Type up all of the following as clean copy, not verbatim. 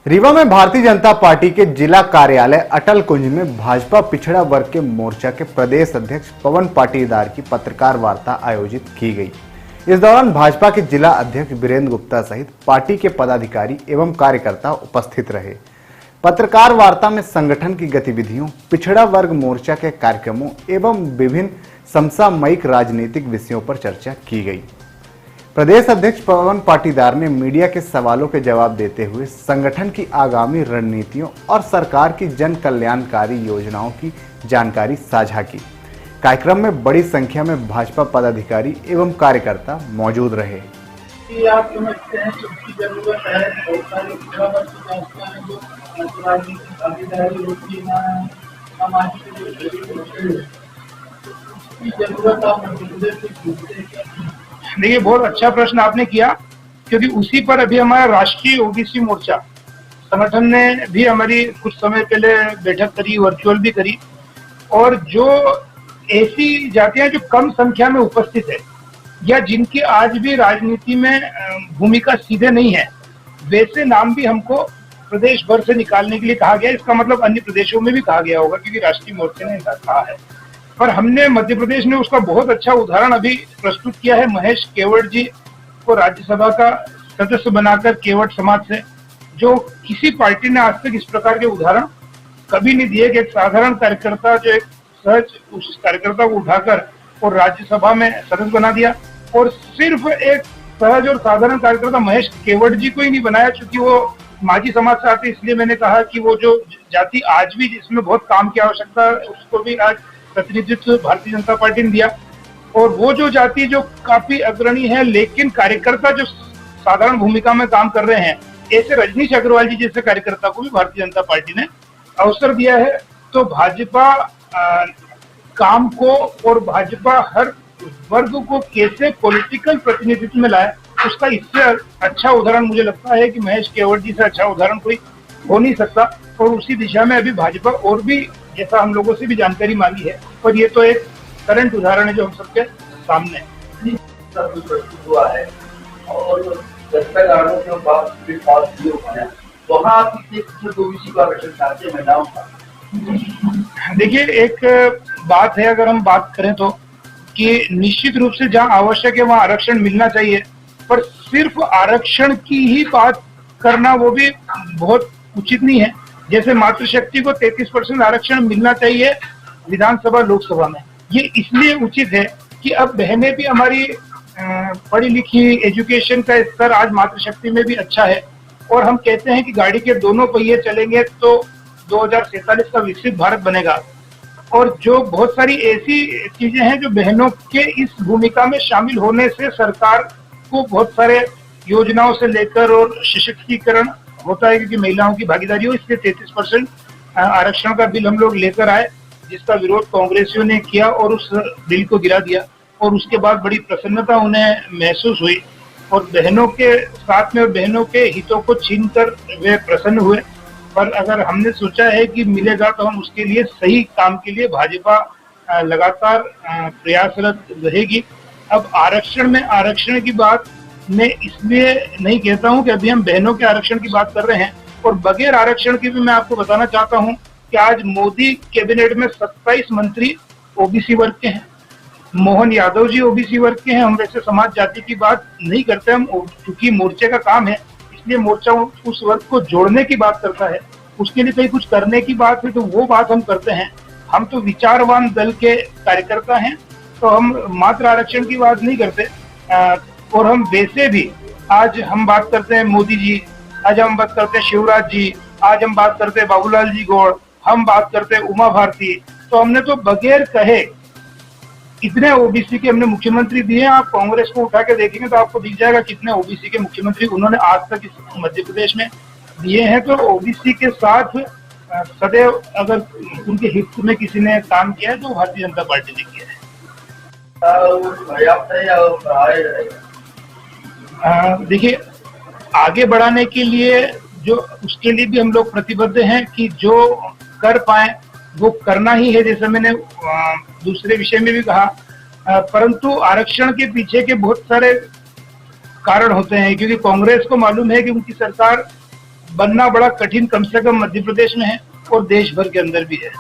रीवा में भारतीय जनता पार्टी के जिला कार्यालय अटल कुंज में भाजपा पिछड़ा वर्ग के मोर्चा के प्रदेश अध्यक्ष पवन पाटीदार की पत्रकार वार्ता आयोजित की गई। इस दौरान भाजपा के जिला अध्यक्ष वीरेंद्र गुप्ता सहित पार्टी के पदाधिकारी एवं कार्यकर्ता उपस्थित रहे। पत्रकार वार्ता में संगठन की गतिविधियों, पिछड़ा वर्ग मोर्चा के कार्यक्रमों एवं विभिन्न समसामयिक राजनीतिक विषयों पर चर्चा की गई। प्रदेश अध्यक्ष पवन पाटीदार ने मीडिया के सवालों के जवाब देते हुए संगठन की आगामी रणनीतियों और सरकार की जन कल्याणकारी योजनाओं की जानकारी साझा की। कार्यक्रम में बड़ी संख्या में भाजपा पदाधिकारी एवं कार्यकर्ता मौजूद रहे। आप समझते हैं कि जरूरत है, बहुत सारी जो राजनीतिक भागीदारी होती है, सामाजिक जरूरत आप मध्य प्रदेश से पूछते हैं। देखिए, बहुत अच्छा प्रश्न आपने किया, क्योंकि उसी पर अभी हमारा राष्ट्रीय ओबीसी मोर्चा संगठन ने भी हमारी कुछ समय पहले बैठक करी, वर्चुअल भी करी। और जो ऐसी जातियां जो कम संख्या में उपस्थित है या जिनकी आज भी राजनीति में भूमिका सीधे नहीं है, वैसे नाम भी हमको प्रदेश भर से निकालने के लिए कहा गया। इसका मतलब अन्य प्रदेशों में भी कहा गया होगा, क्योंकि राष्ट्रीय मोर्चे ने ऐसा कहा है। पर हमने मध्य प्रदेश में उसका बहुत अच्छा उदाहरण अभी प्रस्तुत किया है। महेश केवट जी को राज्यसभा का सदस्य बनाकर केवट समाज से, जो किसी पार्टी ने आज तक इस प्रकार के उदाहरण कभी नहीं दिए कि एक साधारण कार्यकर्ता जो एक सहज उस कार्यकर्ता को उठाकर और राज्यसभा में सदस्य बना दिया। और सिर्फ एक सहज और साधारण कार्यकर्ता महेश केवट जी को ही नहीं बनाया, क्योंकि वो माझी समाज से आते, इसलिए मैंने कहा कि वो जो जाति आज भी जिसमें बहुत काम की आवश्यकता है, उसको भी आज प्रतिनिधित्व भारतीय जनता पार्टी ने दिया। और वो जो जाति जो काफी अग्रणी है लेकिन कार्यकर्ता जो साधारण भूमिका में काम कर रहे हैं, ऐसे रजनीश अग्रवाल जी जैसे कार्यकर्ता को भी भारतीय जनता पार्टी ने अवसर दिया है। तो भाजपा काम को और भाजपा हर वर्ग को कैसे पॉलिटिकल प्रतिनिधित्व में लाए, उसका इससे अच्छा उदाहरण मुझे लगता है कि महेश केवट जी से अच्छा उदाहरण कोई हो नहीं सकता। और उसी दिशा में अभी भाजपा और भी, जैसा हम लोगों से भी जानकारी मांगी है, और ये तो एक करंट उदाहरण है जो हम सबके सामने है। हुआ है और के बाद वहाँ आप ओबीसी को आरक्षण चाहते हैं महिलाओं का। देखिए, एक बात है, अगर हम बात करें तो कि निश्चित रूप से जहाँ आवश्यक है वहाँ आरक्षण मिलना चाहिए, पर सिर्फ आरक्षण की ही बात करना वो भी बहुत उचित नहीं है। जैसे मातृशक्ति को 33% आरक्षण मिलना चाहिए विधानसभा लोकसभा में, ये इसलिए उचित है कि अब बहनें भी हमारी पढ़ी लिखी, एजुकेशन का स्तर आज मातृशक्ति में भी अच्छा है। और हम कहते हैं कि गाड़ी के दोनों पहिए चलेंगे तो 2047 का विकसित भारत बनेगा। और जो बहुत सारी ऐसी चीजें हैं जो बहनों के इस भूमिका में शामिल होने से सरकार को बहुत सारे योजनाओं से लेकर और सशक्तिकरण होता है, क्योंकि महिलाओं की भागीदारी हो, इसलिए 33% आरक्षण का बिल हम लोग लेकर आए, जिसका विरोध कांग्रेसियों ने किया और उस बिल को गिरा दिया। और उसके बाद बड़ी प्रसन्नता उन्हें महसूस हुई और बहनों के साथ में और बहनों के हितों को छीनकर वे प्रसन्न हुए। पर अगर हमने सोचा है कि मिलेगा तो हम उसके लिए सही काम के लिए भाजपा लगातार प्रयासरत रहेगी। अब आरक्षण में आरक्षण की बात मैं इसलिए नहीं कहता हूं कि अभी हम बहनों के आरक्षण की बात कर रहे हैं, और बगैर आरक्षण की भी मैं आपको बताना चाहता हूं कि आज मोदी कैबिनेट में 27 मंत्री ओबीसी वर्ग के हैं। मोहन यादव जी ओबीसी वर्ग के हैं। हम वैसे समाज जाति की बात नहीं करते, हम क्योंकि मोर्चे का काम है, इसलिए मोर्चा उस वर्ग को जोड़ने की बात करता है। उसके लिए कहीं कुछ करने की बात है तो वो बात हम करते हैं। हम तो विचारवान दल के कार्यकर्ता हैं, तो हम मात्र आरक्षण की बात नहीं करते। और हम वैसे भी आज हम बात करते हैं मोदी जी, आज हम बात करते हैं शिवराज जी, आज हम बात करते हैं बाबूलाल जी गौड़, हम बात करते हैं उमा भारती। तो हमने तो बगैर कहे कितने ओबीसी के हमने मुख्यमंत्री दिए। आप कांग्रेस को उठा के देखेंगे तो आपको दिख जाएगा कितने ओबीसी के मुख्यमंत्री उन्होंने आज तक इस मध्य प्रदेश में दिए हैं। तो ओबीसी के साथ सदैव अगर उनके हित में किसी ने काम किया है तो भारतीय जनता पार्टी ने किया है। देखिए, आगे बढ़ाने के लिए जो उसके लिए भी हम लोग प्रतिबद्ध हैं कि जो कर पाए वो करना ही है, जैसे मैंने दूसरे विषय में भी कहा। परंतु आरक्षण के पीछे के बहुत सारे कारण होते हैं, क्योंकि कांग्रेस को मालूम है कि उनकी सरकार बनना बड़ा कठिन, कम से कम मध्य प्रदेश में है और देश भर के अंदर भी है,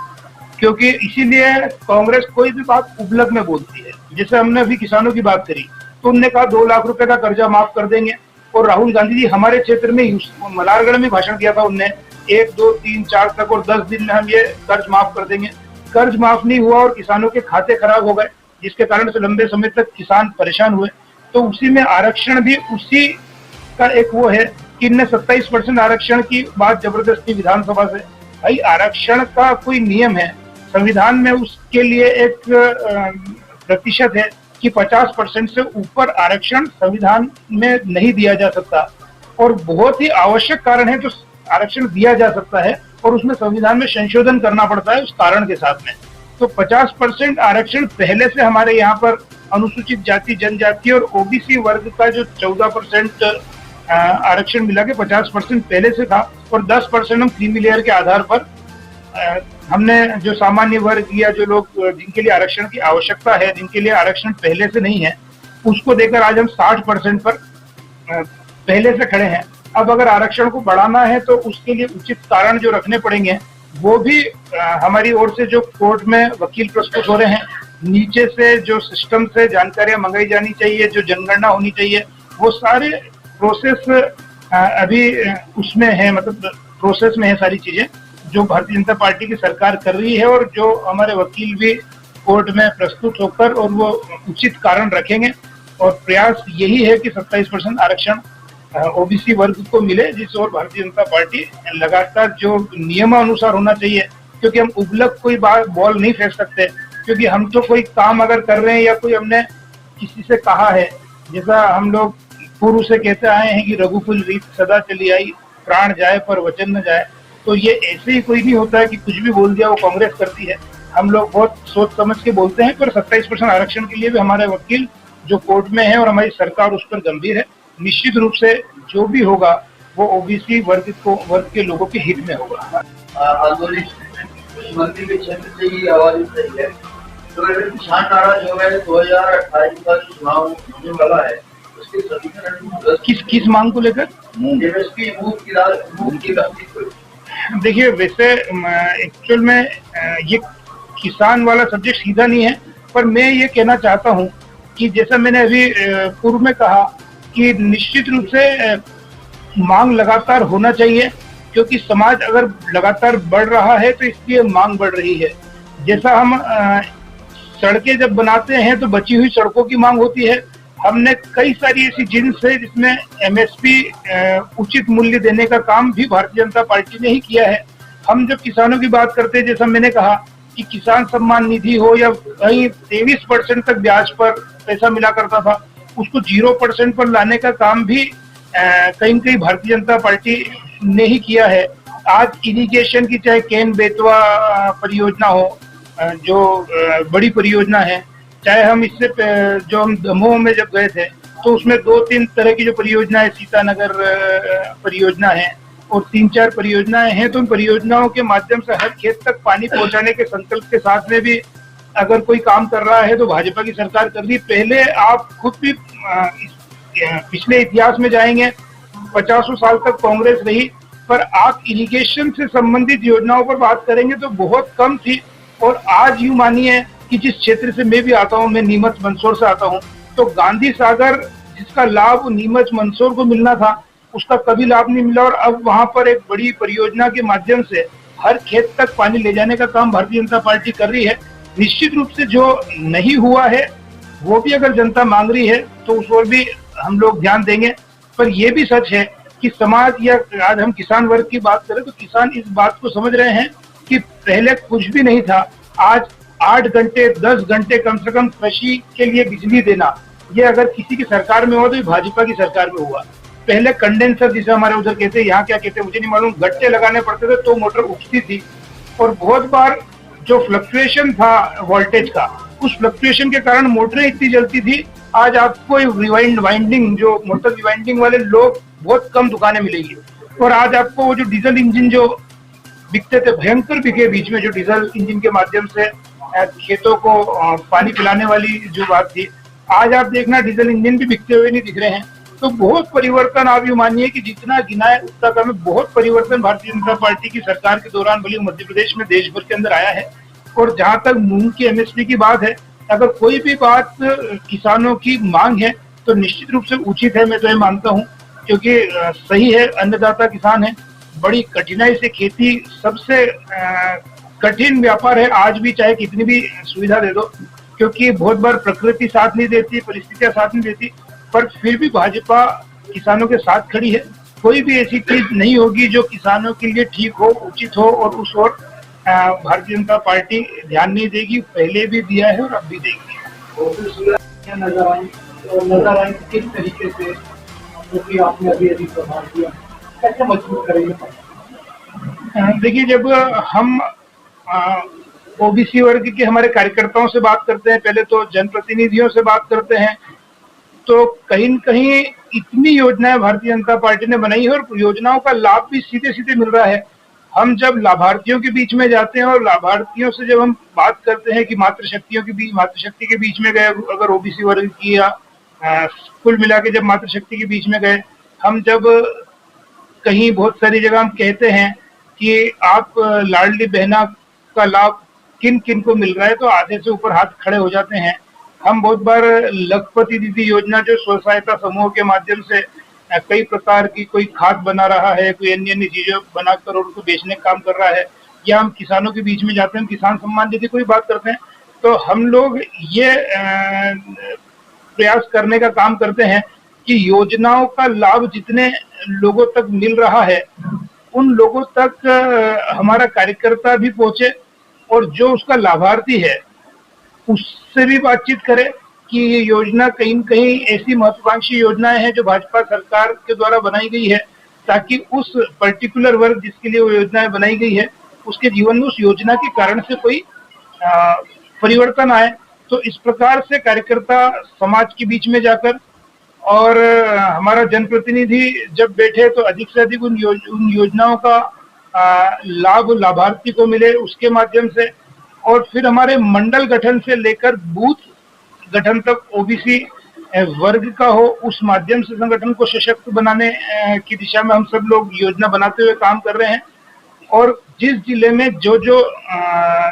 क्योंकि इसीलिए कांग्रेस कोई भी बात उपलब्ध में बोलती है। जैसे हमने अभी किसानों की बात करी तो उनने कहा 2 लाख रुपए का कर्जा माफ कर देंगे, और राहुल गांधी जी हमारे क्षेत्र में मलारगढ़ में भाषण दिया था उनने 1, 2, 3, 4 तक और 10 दिन में हम ये कर्ज माफ कर देंगे। कर्ज माफ नहीं हुआ और किसानों के खाते खराब हो गए, जिसके कारण से लंबे समय तक किसान परेशान हुए। तो उसी में आरक्षण भी उसी का एक वो है कि इनने 27% आरक्षण की बात जबरदस्ती विधानसभा से। भाई आरक्षण का कोई नियम है संविधान में, उसके लिए एक प्रतिशत है कि 50% से ऊपर आरक्षण संविधान में नहीं दिया जा सकता, और बहुत ही आवश्यक कारण है तो आरक्षण दिया जा सकता है, और उसमें संविधान में संशोधन करना पड़ता है उस कारण के साथ में। तो 50% आरक्षण पहले से हमारे यहाँ पर अनुसूचित जाति जनजाति और ओबीसी वर्ग का जो 14% आरक्षण मिला के 50% पहले से था, और 10% हम क्रीमी लेयर के आधार पर हमने जो सामान्य वर्ग या जो लोग जिनके लिए आरक्षण की आवश्यकता है, जिनके लिए आरक्षण पहले से नहीं है, उसको देकर आज हम 60% पर पहले से खड़े हैं। अब अगर आरक्षण को बढ़ाना है तो उसके लिए उचित कारण जो रखने पड़ेंगे, वो भी हमारी ओर से जो कोर्ट में वकील प्रस्तुत हो रहे हैं, नीचे से जो सिस्टम से जानकारियां मंगाई जानी चाहिए, जो जनगणना होनी चाहिए, वो सारे प्रोसेस अभी उसमें है, मतलब प्रोसेस में है सारी चीजें जो भारतीय जनता पार्टी की सरकार कर रही है, और जो हमारे वकील भी कोर्ट में प्रस्तुत होकर और वो उचित कारण रखेंगे। और प्रयास यही है कि 27% आरक्षण ओबीसी वर्ग को मिले, जिस और भारतीय जनता पार्टी लगातार जो नियमानुसार होना चाहिए, क्योंकि हम उबलक कोई बॉल नहीं फेंक सकते, क्योंकि हम तो कोई काम अगर कर रहे हैं या कोई हमने किसी से कहा है, जैसा हम लोग पूर्व से कहते आए हैं कि रघुकुल रीत सदा चली आई, प्राण जाए पर वचन न जाए, तो ये ऐसे ही कोई नहीं होता है कि कुछ भी बोल दिया वो कांग्रेस करती है। हम लोग बहुत सोच समझ के बोलते हैं, पर 27% आरक्षण के लिए भी हमारे वकील जो कोर्ट में है और हमारी सरकार उस पर गंभीर है। निश्चित रूप से जो भी होगा वो ओबीसी वर्ग के लोगों के हित में होगा। मंत्री के क्षेत्र से ही आवाज उठ रही है, तो अगर किसान नाराज हो गए, 2028 का चुनाव होने वाला है, उसके सभी किस मांग को लेकर? एमएसपी मूंग की दाल। देखिए, वैसे एक्चुअल में ये किसान वाला सब्जेक्ट सीधा नहीं है, पर मैं ये कहना चाहता हूँ कि जैसा मैंने अभी पूर्व में कहा कि निश्चित रूप से मांग लगातार होना चाहिए, क्योंकि समाज अगर लगातार बढ़ रहा है तो इसलिए मांग बढ़ रही है। जैसा हम सड़कें जब बनाते हैं तो बची हुई सड़कों की मांग होती है। हमने कई सारी ऐसी जिन्स है जिसमें एमएसपी उचित मूल्य देने का काम भी भारतीय जनता पार्टी ने ही किया है। हम जब किसानों की बात करते हैं, जैसा मैंने कहा कि किसान सम्मान निधि हो या कहीं 23% तक ब्याज पर पैसा मिला करता था, उसको 0% पर लाने का काम भी कहीं न कहीं भारतीय जनता पार्टी ने ही किया है। आज इरिगेशन की चाहे केन बेतवा परियोजना हो, जो बड़ी परियोजना है, चाहे हम इससे जो हम दमोह में जब गए थे तो उसमें 2-3 तरह की जो परियोजना है, सीतानगर परियोजना है और 3-4 परियोजनाएं हैं, तो उन परियोजनाओं के माध्यम से हर खेत तक पानी पहुंचाने के संकल्प के साथ में भी अगर कोई काम कर रहा है तो भाजपा की सरकार कर रही है। पहले आप खुद भी पिछले इतिहास में जाएंगे, 50 साल तक कांग्रेस रही, पर आप इरिगेशन से संबंधित योजनाओं पर बात करेंगे तो बहुत कम थी। और आज यूं मानिए कि जिस क्षेत्र से मैं भी आता हूं, मैं नीमच मंदसौर से आता हूं, तो गांधी सागर जिसका लाभ नीमच मंदसौर को मिलना था उसका कभी लाभ नहीं मिला, और अब वहां पर एक बड़ी परियोजना के माध्यम से हर खेत तक पानी ले जाने का काम भारतीय जनता पार्टी कर रही है। निश्चित रूप से जो नहीं हुआ है वो भी अगर जनता मांग रही है तो उस पर भी हम लोग ध्यान देंगे। पर यह भी सच है कि समाज, या आज हम किसान वर्ग की बात करें तो किसान इस बात को समझ रहे हैं कि पहले कुछ भी नहीं था, आज 8 घंटे 10 घंटे कम से कम कृषि के लिए बिजली देना, ये अगर किसी की सरकार में हुआ तो भाजपा की सरकार में हुआ। पहले कंडेंसर जिसे हमारे उधर कहते हैं, यहाँ क्या कहते हैं मुझे नहीं मालूम, गट्टे लगाने पड़ते थे तो मोटर उठती थी, और बहुत बार जो फ्लक्चुएशन था वोल्टेज का, उस फ्लक्चुएशन के कारण मोटरें इतनी जलती थी। आज आपको वाइंडिंग, जो मोटर रिवाइंडिंग वाले लोग बहुत कम दुकानें मिलेंगी, और आज आपको वो जो डीजल इंजन जो बिकते थे, भयंकर बिके बीच में, जो डीजल इंजन के माध्यम से खेतों को पानी पिलाने वाली जो बात थी, आज आप देखना डीजल इंजन भी बिकते हुए नहीं दिख रहे हैं। तो बहुत परिवर्तन, आप ये मानिए कि जितना गिना है उतना कम है। बहुत परिवर्तन भारतीय जनता पार्टी की सरकार के दौरान भले मध्य प्रदेश में देश भर के अंदर आया है। और जहां तक मूंग की एमएसपी की बात है, अगर कोई भी बात किसानों की मांग है तो निश्चित रूप से उचित है, मैं तो ये मानता हूं, क्योंकि सही है, अन्नदाता किसान है। बड़ी कठिनाई से खेती सबसे कठिन व्यापार है आज भी, चाहे कितनी भी सुविधा दे दो, क्योंकि बहुत बार प्रकृति साथ नहीं देती, परिस्थितियां साथ नहीं देती, पर फिर भी भाजपा किसानों के साथ खड़ी है। कोई भी ऐसी चीज नहीं होगी जो किसानों के लिए ठीक हो, उचित हो, और उस ओर भारतीय जनता पार्टी ध्यान नहीं देगी। पहले भी दिया है और अब भी देगी। नजर आई किस तरीके से, क्योंकि आपने अभी अभी प्रभाव दिया, कैसे मजबूत करेंगे? देखिए, जब हम ओबीसी वर्ग के हमारे कार्यकर्ताओं से बात करते हैं, पहले तो जनप्रतिनिधियों से बात करते हैं, तो कहीं न कहीं इतनी योजनाएं भारतीय जनता पार्टी ने बनाई है और योजनाओं का लाभ भी सीधे सीधे मिल रहा है। हम जब लाभार्थियों के बीच में जाते हैं और लाभार्थियों से जब हम बात करते हैं कि मातृशक्ति के बीच में गए, अगर ओबीसी वर्ग की या कुल मिला के जब मातृशक्ति के बीच में गए, हम जब कहीं बहुत सारी जगह हम कहते हैं कि आप लाडली बहना का लाभ किन किन को मिल रहा है, तो आधे से ऊपर हाथ खड़े हो जाते हैं। हम बहुत बार लखपति दीदी योजना, जो स्व सहायता समूह के माध्यम से कई प्रकार की, कोई खाद बना रहा है, कोई अन्य अन्य चीजें बनाकर और उनको बेचने का काम कर रहा है, या हम किसानों के बीच में जाते हैं, किसान सम्मान निधि कोई बात करते हैं, तो हम लोग ये प्रयास करने का काम करते हैं कि योजनाओं का लाभ जितने लोगों तक मिल रहा है उन लोगों तक हमारा कार्यकर्ता भी पहुंचे, और जो उसका लाभार्थी है उससे भी बातचीत करें कि ये योजना कहीं न कहीं ऐसी महत्वाकांक्षी योजनाएं हैं जो भाजपा सरकार के द्वारा बनाई गई है, ताकि उस पर्टिकुलर वर्ग जिसके लिए वो योजनाएं बनाई गई है उसके जीवन में उस योजना के कारण से कोई परिवर्तन आए। तो इस प्रकार से कार्यकर्ता समाज के बीच में जाकर, और हमारा जनप्रतिनिधि जब बैठे तो अधिक से अधिक उन योजनाओं का लाभ लाभार्थी को मिले, उसके माध्यम से, और फिर हमारे मंडल गठन से लेकर बूथ गठन तक ओबीसी वर्ग का हो, उस माध्यम से संगठन को सशक्त बनाने की दिशा में हम सब लोग योजना बनाते हुए काम कर रहे हैं। और जिस जिले में जो जो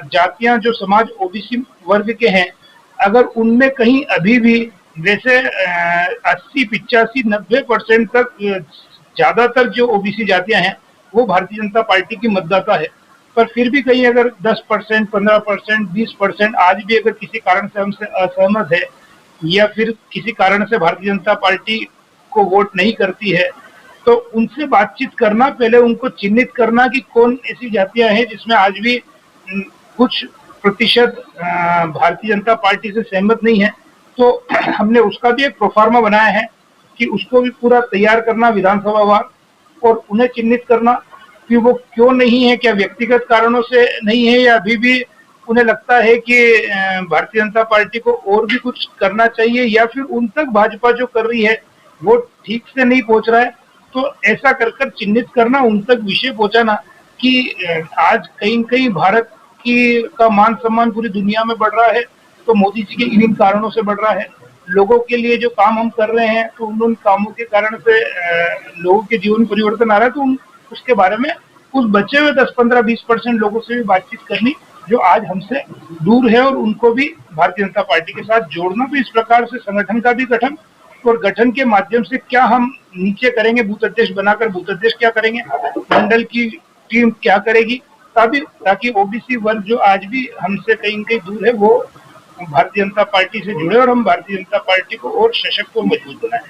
जातियां, जो समाज ओबीसी वर्ग के हैं, अगर उनमें कहीं अभी भी वैसे 80, 85, 90% तक ज्यादातर जो ओबीसी जातियां हैं वो भारतीय जनता पार्टी की मतदाता है, पर फिर भी कहीं अगर 10%, 15%, 20% आज भी अगर किसी कारण से हमसे असहमत है, या फिर किसी कारण से भारतीय जनता पार्टी को वोट नहीं करती है, तो उनसे बातचीत करना, पहले उनको चिन्हित करना कि कौन ऐसी जातियां हैं जिसमें आज भी कुछ प्रतिशत भारतीय जनता पार्टी से सहमत नहीं है। तो हमने उसका भी एक प्रोफार्मा बनाया है कि उसको भी पूरा तैयार करना विधानसभावार, और उन्हें चिन्हित करना कि वो क्यों नहीं है, क्या व्यक्तिगत कारणों से नहीं है, या अभी भी उन्हें लगता है कि भारतीय जनता पार्टी को और भी कुछ करना चाहिए, या फिर उन तक भाजपा जो कर रही है वो ठीक से नहीं पहुंच रहा है। तो ऐसा कर कर चिन्हित करना, उन तक विषय पहुंचाना कि आज कहीं कहीं भारत की का मान सम्मान पूरी दुनिया में बढ़ रहा है, तो मोदी जी के इन कारणों से बढ़ रहा है। लोगों के लिए जो काम हम कर रहे हैं, तो उन कामों के कारण से लोगों के जीवन परिवर्तन आ रहा है, तो उसके बारे में उस बचे हुए 10, 15, 20% लोगों से भी बातचीत करनी जो आज हमसे दूर है, और उनको भी भारतीय जनता पार्टी के साथ जोड़ना। तो इस प्रकार से संगठन का भी गठन, और गठन के माध्यम से क्या हम नीचे करेंगे, बूथ अध्यक्ष बनाकर बूथ अध्यक्ष क्या करेंगे, मंडल की टीम क्या करेगी, ताकि ओबीसी वर्ग जो आज भी हमसे कहीं कहीं दूर है वो भारतीय जनता पार्टी से जुड़े, और हम भारतीय जनता पार्टी को और सशक्त और मजबूत बनाए।